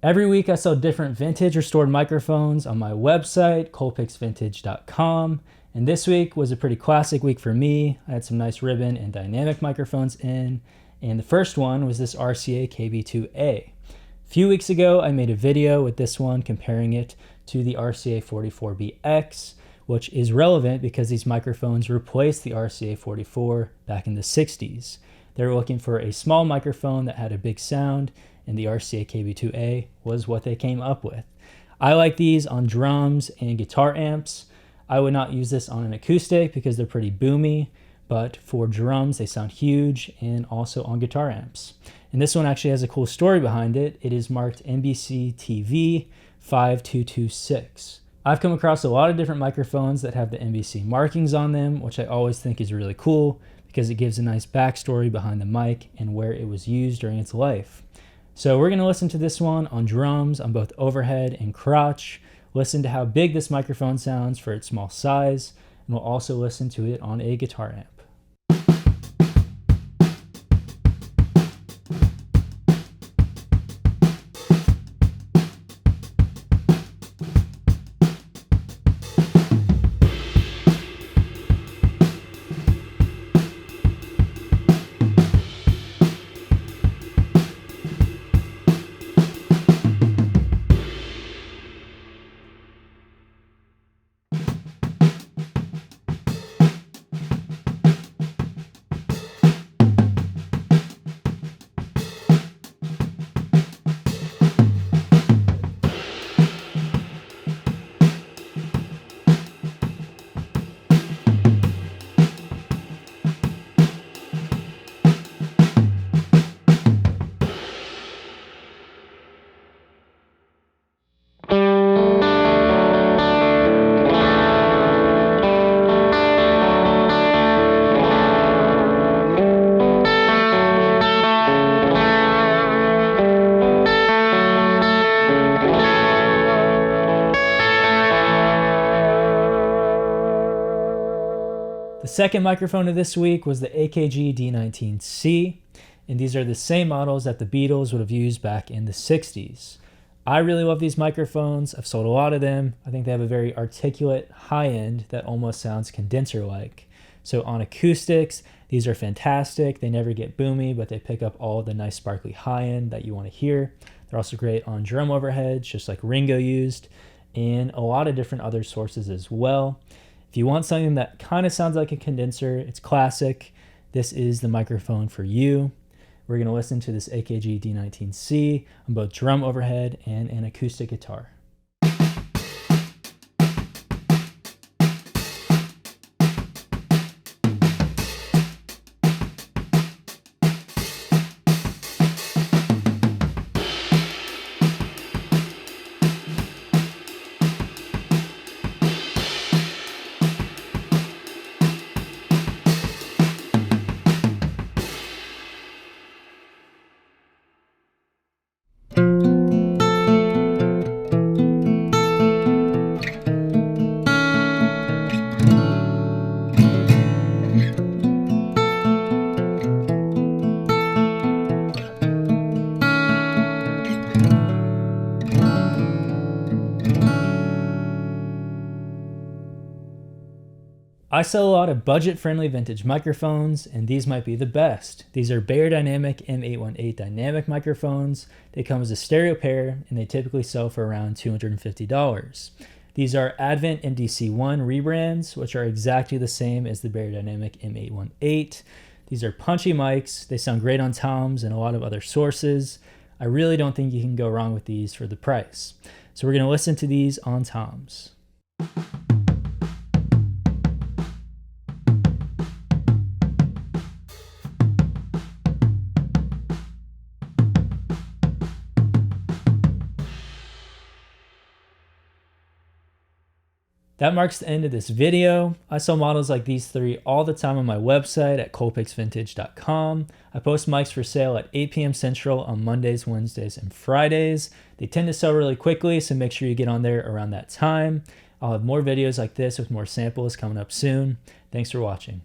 Every week I sell different vintage restored microphones on my website, colpixvintage.com. And this week was a pretty classic week for me. I had some nice ribbon and dynamic microphones in. And the first one was this RCA KB2A. A few weeks ago, I made a video with this one comparing it to the RCA 44BX, which is relevant because these microphones replaced the RCA 44 back in the 60s. They were looking for a small microphone that had a big sound, and the RCA KB2A was what they came up with. I like these on drums and guitar amps. I would not use this on an acoustic because they're pretty boomy, but for drums they sound huge, and also on guitar amps. And this one actually has a cool story behind it. It is marked NBC TV 5226. I've come across a lot of different microphones that have the NBC markings on them, which I always think is really cool because it gives a nice backstory behind the mic and where it was used during its life. So we're going to listen to this one on drums on both overhead and crotch, listen to how big this microphone sounds for its small size, and we'll also listen to it on a guitar amp. The second microphone of this week was the AKG D19C, and these are the same models that the Beatles would have used back in the 60s. I really love these microphones. I've sold a lot of them. I think they have a very articulate high end that almost sounds condenser-like. So on acoustics, these are fantastic. They never get boomy, but they pick up all the nice sparkly high end that you want to hear. They're also great on drum overheads, just like Ringo used, and a lot of different other sources as well. If you want something that kind of sounds like a condenser, it's classic, this is the microphone for you. We're going to listen to this AKG D19C on both drum overhead and an acoustic guitar. I sell a lot of budget-friendly vintage microphones, and these might be the best. These are Beyerdynamic M818 dynamic microphones. They come as a stereo pair, and they typically sell for around $250. These are Advent MDC1 rebrands, which are exactly the same as the Beyerdynamic M818. These are punchy mics. They sound great on toms and a lot of other sources. I really don't think you can go wrong with these for the price. So we're going to listen to these on toms. That marks the end of this video. I sell models like these three all the time on my website at colpixvintage.com. I post mics for sale at 8 p.m. Central on Mondays, Wednesdays, and Fridays. They tend to sell really quickly, so make sure you get on there around that time. I'll have more videos like this with more samples coming up soon. Thanks for watching.